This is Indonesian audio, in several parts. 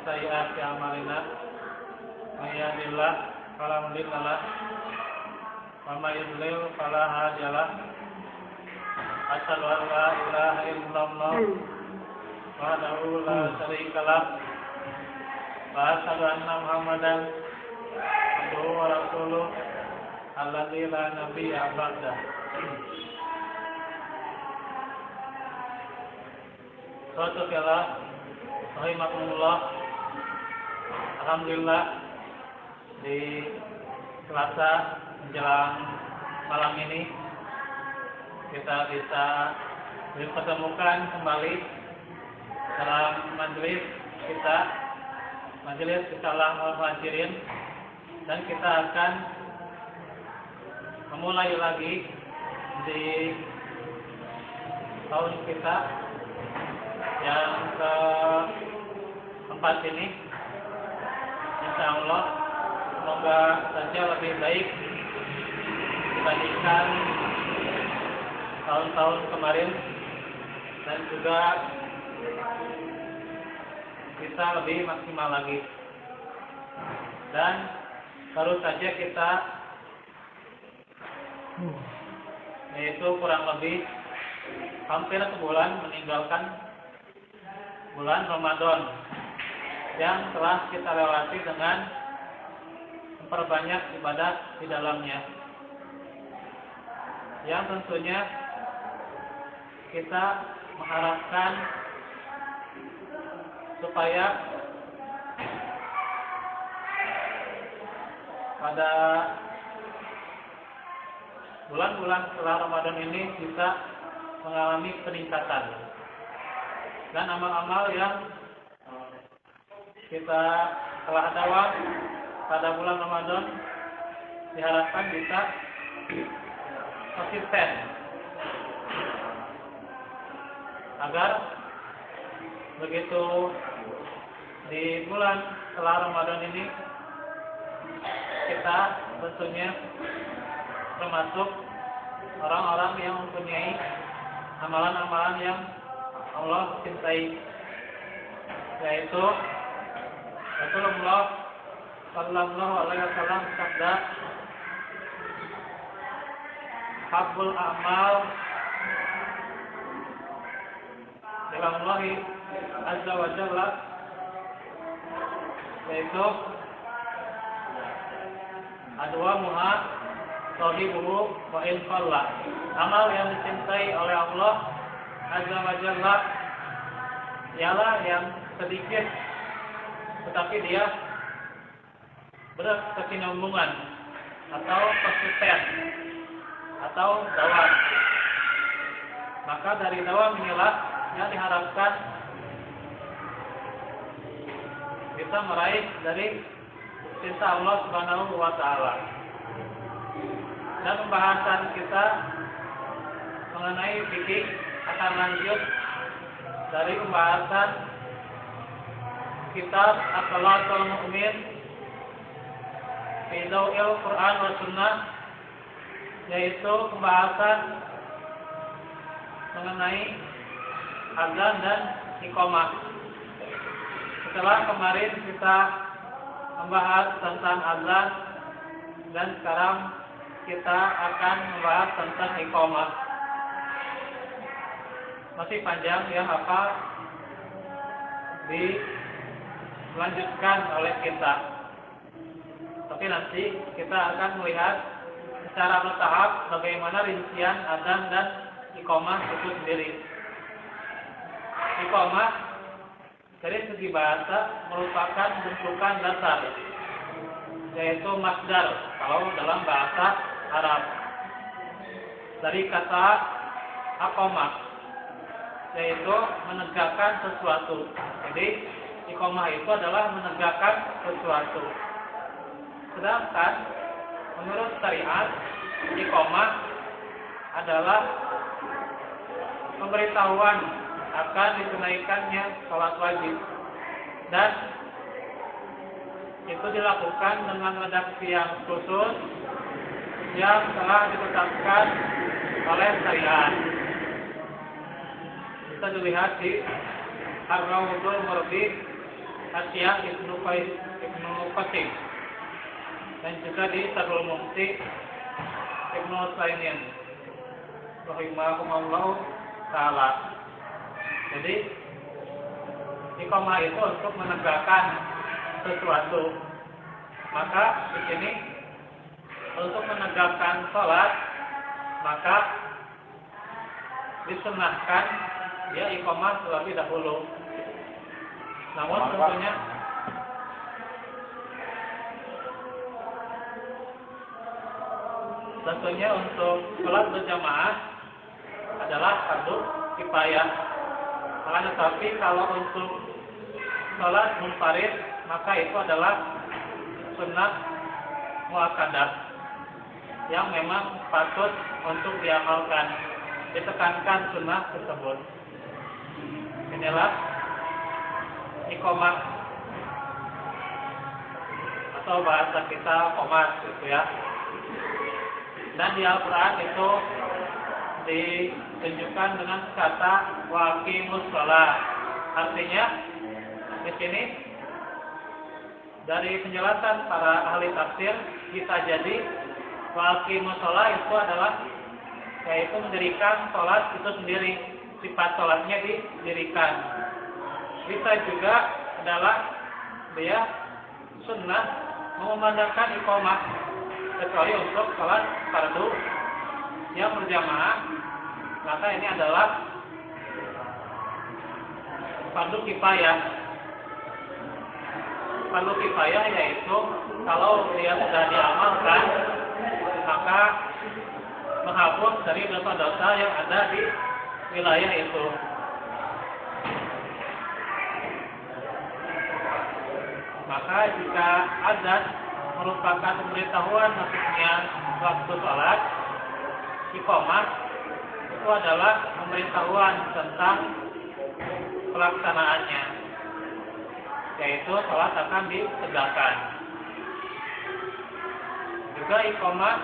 sayyi'ati a'malina. May yahdihillahu fala mudilla lahu wa may yudlil fala hadiya lahu. Asyhadu an la ilaha illallah wahdahu la syarika lahu wa asyhadu anna Muhammadan abduhu wa rasuluh alladzi la nabiyya ba'dah. Suatu kala rahimakumullah, alhamdulillah di Selasa menjelang malam ini kita bisa dipertemukan kembali dalam majelis kita, majelis Risalah Al-Muhajirin, dan kita akan memulai lagi di tahun kita yang keempat ini. Insya Allah semoga saja lebih baik dibandingkan tahun-tahun kemarin, dan juga kita lebih maksimal lagi. Dan baru saja kita yaitu kurang lebih hampir sebulan meninggalkan bulan Ramadan yang telah kita lewati dengan memperbanyak ibadah di dalamnya, yang tentunya kita mengharapkan supaya pada bulan-bulan setelah Ramadan ini bisa mengalami peningkatan, dan amal-amal yang kita telah dawat pada bulan Ramadan diharapkan bisa konsisten, agar begitu di bulan setelah Ramadan ini kita tentunya termasuk orang-orang yang mempunyai amalan-amalan yang Allah cintai, yaitu Rasulullah sallallahu alaihi wasallam sabda, habbul a'mal ila Allah azza wa jalla, yaitu adwamuha sahibuhu wa in qalla, amal yang dicintai oleh Allah azza wa jalla ialah yang sedikit tetapi dia berkesinambungan atau konsisten atau dawam. Maka dari dawam inilah yang diharapkan bisa meraih dari cinta Allah Subhanahu wa taala. Dan pembahasan kita mengenai fikih akan lanjut dari pembahasan kitab Akhlaqul Mu'min fi Daw'il Quran wa Sunnah, yaitu pembahasan mengenai azan dan iqamah. Setelah kemarin kita membahas tentang azan, dan sekarang kita akan membahas tentang iqamah. Masih panjang ya apa dilanjutkan oleh kita, tapi nanti kita akan melihat secara bertahap bagaimana rincian azan dan iqamah itu sendiri. Iqamah dari segi bahasa merupakan bentukan dasar, yaitu masdar kalau dalam bahasa Arab, dari kata aqamah, yaitu menegakkan sesuatu. Jadi iqamah itu adalah menegakkan sesuatu. Sedangkan menurut syariat, iqamah adalah pemberitahuan akan ditunaikannya sholat wajib, dan itu dilakukan dengan redaksi yang khusus yang telah ditetapkan oleh syariat. Bisa dilihat di Ar-Rawdul Murbi Asia Ibnu Qasim, dan juga di Syarhul Mumti Ibnu Utsaimin rahimahumullah taala. Jadi iqamah itu untuk menegakkan sesuatu. Maka di sini untuk menegakkan sholat, maka disunnahkan dia iqamah terlebih dahulu. Namun tentunya untuk sholat berjamaah adalah fardu kifayah. Akan tetapi kalau untuk sholat munfarid, maka itu adalah sunnah muakkadah yang memang patut untuk diamalkan. Ditekankan sunnah tersebut. Inilah iqamah atau bahasa kita qomat gitu ya. Dan di Al-Quran itu ditunjukkan dengan kata waqimus shalah. Artinya di sini dari penjelasan para ahli tafsir bisa jadi waqimus shalah itu adalah yaitu mendirikan sholat itu sendiri, sifat sholatnya didirikan. Bisa juga adalah dia sunnah mengumandangkan iqamah, kecuali untuk sholat fardu yang berjamaah, maka ini adalah fardu kifayah. Fardu kifayah yaitu kalau dia sudah diamalkan, maka menghapus dari dosa-dosa yang ada di wilayah itu. Maka jika azan merupakan pemberitahuan maksudnya waktu sholat, iqamah itu adalah pemberitahuan tentang pelaksanaannya, yaitu sholat akan ditegakkan. Juga iqamah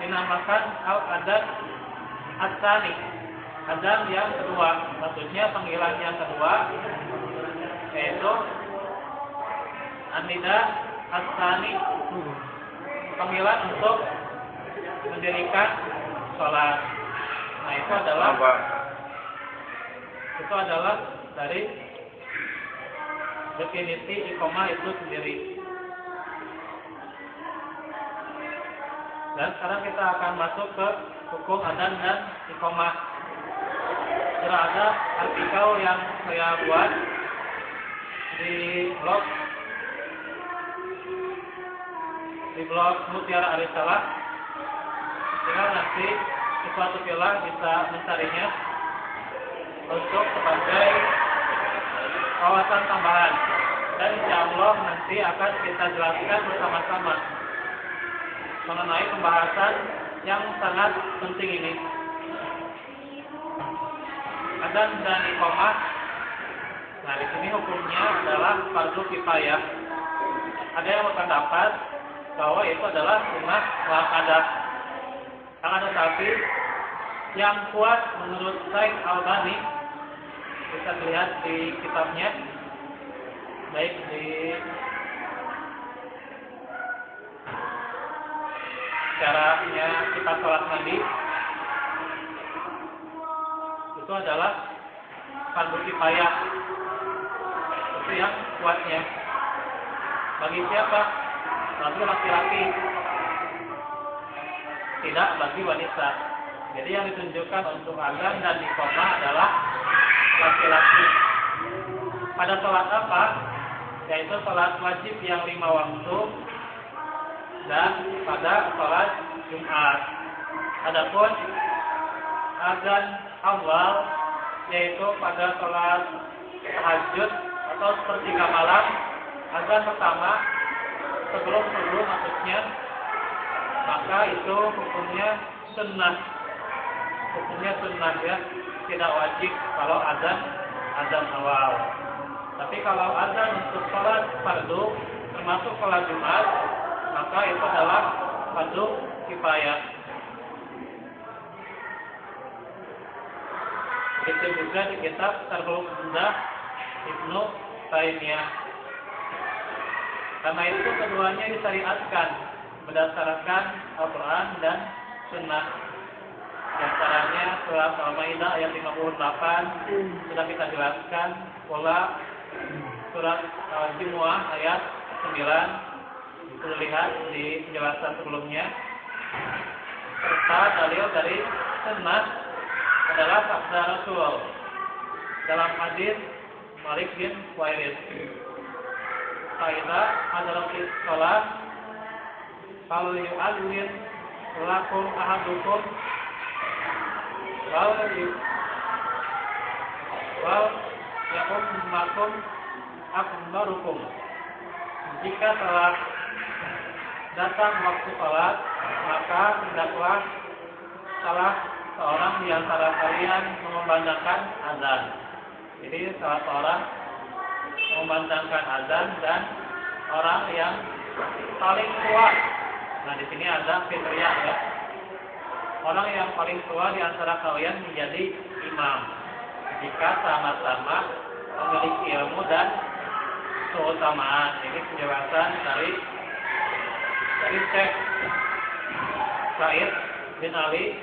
dinamakan al-adzan ats-tsani, adzan yang kedua, maksudnya panggilan yang kedua, yaitu an-nida ats-tsani, panggilan untuk mendirikan sholat. Nah, itu adalah dari definisi iqamah itu sendiri. Dan sekarang kita akan masuk ke hukum adzan dan iqamah. Sudah ada artikel yang saya buat di blog Mutiara Arisalah, sehingga nanti suatu pila bisa mencarinya untuk sebagai wawasan tambahan. Dan insya Allah nanti akan kita jelaskan bersama-sama mengenai pembahasan yang sangat penting ini. Adzan dan iqamah. Nah, di sini hukumnya adalah fardu kifayah. Ada yang berpendapat bahwa itu adalah sunnah muakkadah. Akan tetapi yang kuat menurut Syekh Albani, bisa dilihat di kitabnya, baik di caranya kita sholat mandi, itu adalah fardu kifayah. Itu yang kuatnya. Bagi siapa? Bagi laki-laki, tidak bagi wanita. Jadi yang ditunjukkan untuk adzan dan iqamah adalah laki-laki. Pada sholat apa? Yaitu sholat wajib yang 5 waktu dan pada sholat Jumat. Adapun adzan awal yaitu pada sholat tahajud atau sepertiga malam, adzan pertama sebelum subuh maksudnya, maka itu hukumnya sunnah. Hukumnya sunnah ya, tidak wajib kalau adzan awal. Tapi kalau adzan untuk sholat fardu termasuk sholat Jumat, maka itu adalah fardu kifayah. Itu juga di kitab Syarhul Umdah Ibnu Taimiyah. Karena itu keduanya disyariatkan berdasarkan Al-Quran dan Sunnah. Di antaranya surat Al-Maidah ayat 58 sudah kita jelaskan, pula surat Al-Jumu'ah ayat 9 sudah lihat di penjelasan sebelumnya. Serta dalil dari Sunnah adalah sabda Rasul dalam hadis Malik bin Huwairis. Faida hadaratis shalah fal yu'adzin lakum ahadukum wal yakum akbarukum. Jika telah datang waktu salat, maka hendaklah salah seorang di antara kalian mengumandangkan azan. Jadi salah seorang mengumandangkan azan dan orang yang paling tua. Nah, di sini ada kriteria ya. Orang yang paling tua di antara kalian menjadi imam jika sama-sama memiliki ilmu dan keutamaan. Ini penjelasan dari Syekh Said bin Ali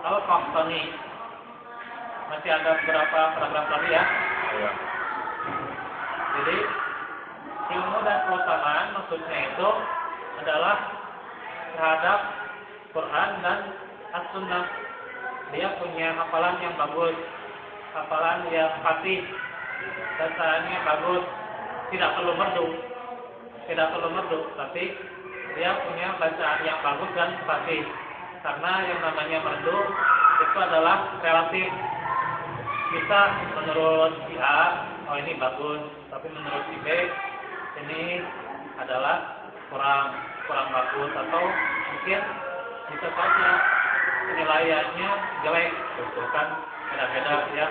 Al-Qahtani. Masih ada beberapa paragraf lagi ya. Jadi ilmu dan keutamaan maksudnya itu adalah terhadap Quran dan As-Sunnah. Dia punya hafalan yang bagus, hafalan yang fasih, bacaannya bagus, tidak perlu merdu, tapi dia punya bacaan yang bagus dan fasih. Karena yang namanya merdu itu adalah relatif. Bisa menurut si A, oh ini bagus, tapi menurut si B ini adalah kurang bagus, atau mungkin bisa saja penilaiannya jelek, gitu kan, beda-beda ya,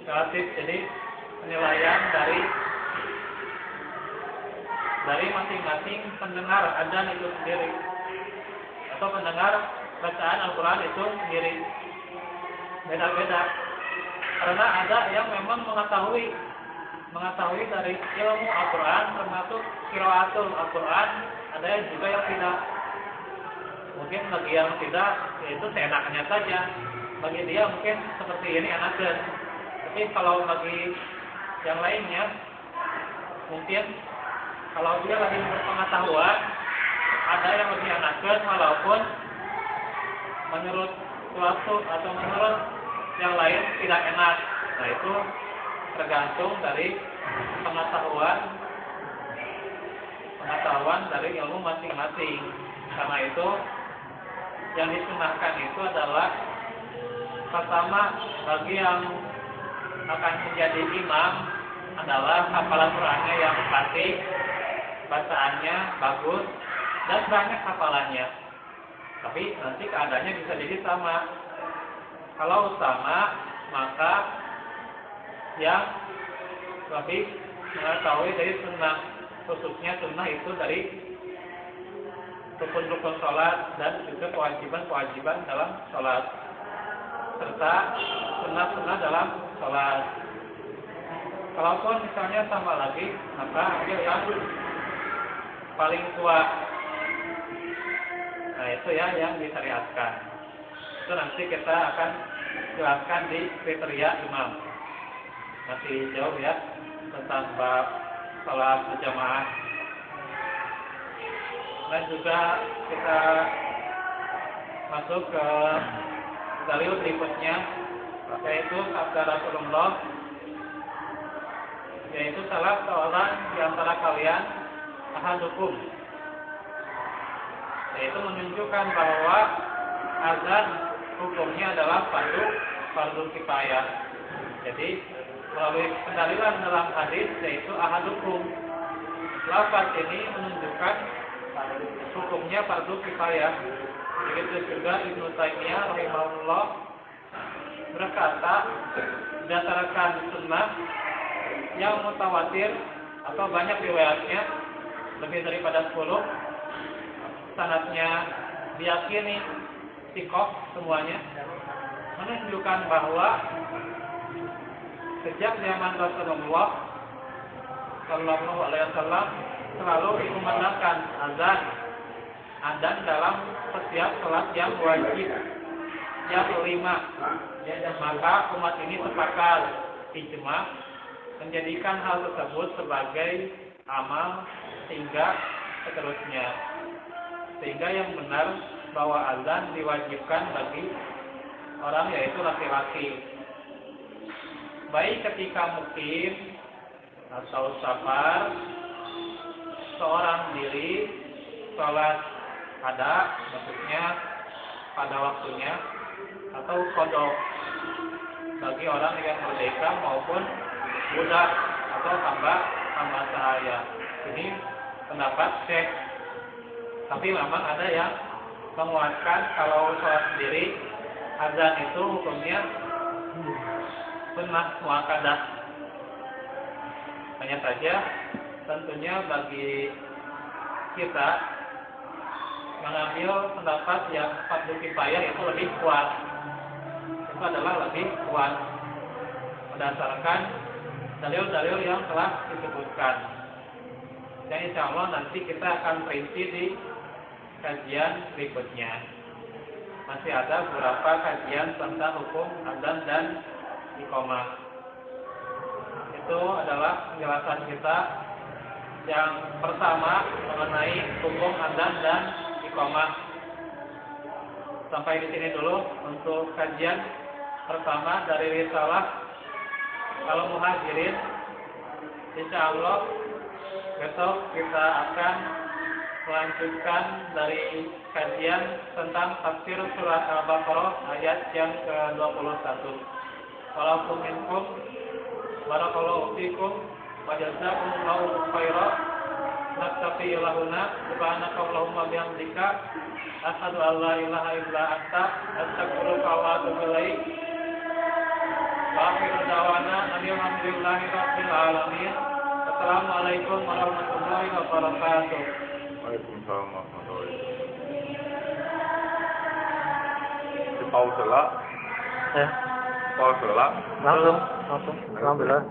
relatif. Jadi penilaian dari masing-masing pendengar adzan itu sendiri, atau pendengar bacaan Al-Quran itu sendiri, beda-beda. Karena ada yang memang mengetahui dari ilmu Al-Quran, termasuk qiraatul Al-Quran, ada yang juga yang tidak. Mungkin bagi yang tidak, yaitu seenaknya saja. Bagi dia mungkin seperti ini enakan. Tapi kalau bagi yang lainnya, mungkin kalau dia lagi berpengetahuan, ada yang lebih enakan walaupun menurut suatu atau menurut yang lain tidak enak. Nah, itu tergantung dari pengetahuan dari ilmu masing-masing. Karena itu yang disunahkan itu adalah pertama, bagi yang akan menjadi imam adalah hafalan Qur'annya yang fasih, bacaannya bagus dan banyak hafalannya. Tapi nanti keadaannya bisa jadi sama. Kalau sama, maka yang lebih mengetahui dari sunnah, khususnya sunnah itu dari rukun-rukun sholat dan juga kewajiban-kewajiban dalam sholat, serta sunnah-sunnah dalam sholat. Kalaupun misalnya sama lagi, maka ambil yang paling tua. Nah, itu ya yang disyariatkan. Itu nanti kita akan jelaskan di kriteria imam. Masih jauh ya tentang bab salat berjamaah. Dan juga kita masuk ke dalil berikutnya, yaitu sabda Rasulullah, yaitu salah seorang di antara kalian ahadukum, yaitu menunjukkan bahwa azan hukumnya adalah fardu kifayah. Jadi melalui pendalilan dalam hadis yaitu ahadukum, lafaz ini menunjukkan hukumnya fardu kifayah. Begitu juga Ibnu Taimiyah rahimahullah berkata, berdasarkan sunnah yang mutawatir atau banyak riwayatnya, lebih daripada 10, sanadnya diyakini thiqah semuanya, menunjukkan bahwa Sejak zaman Rasulullah Shallallahu Alaihi Wasallam selalu dikumandangkan azan dalam setiap salat yang wajib yang 5. Maka umat ini sepakat ijma menjadikan hal tersebut sebagai amal hingga seterusnya. Sehingga yang benar bahwa azan diwajibkan bagi orang yaitu laki-laki. Baik ketika mukim atau safar, seorang diri sholat ada maksudnya pada waktunya atau qadha bagi orang yang merdeka maupun budak atau hamba sahaya. Ini pendapat Syekh. Tapi memang ada yang menguatkan kalau sholat sendiri azan itu hukumnya sunnah muakkadah. Hanya saja tentunya bagi kita mengambil pendapat yang fardu kifayah itu lebih kuat. Itu adalah lebih kuat berdasarkan dalil-dalil yang telah disebutkan. Dan insya Allah nanti kita akan perinci di kajian berikutnya. Masih ada beberapa kajian tentang hukum azan dan iqamah. Itu adalah penjelasan kita yang pertama mengenai hukum azan dan iqamah. Sampai di sini dulu untuk kajian pertama dari risalah Al-Muhajirin. Insya Allah besok kita akan melanjutkan dari kajian tentang tafsir surat Al-Baqarah ayat yang ke-21. Walakum minkum barakallahu fikum wa jazakumullahu khairan. Naktafi lahuna subhanaka Allahumma bihamdika asyhadu an la ilaha illa anta astaghfiruka wa atubu ilaik. Wa akhiru da'wana alhamdulillahi rabbil alamin. Assalamualaikum warahmatullahi wabarakatuh. Waalaikumsalam warahmatullahi wabarakatuh. Pause lah. Ya. Pause lah. Langsung. Alhamdulillah.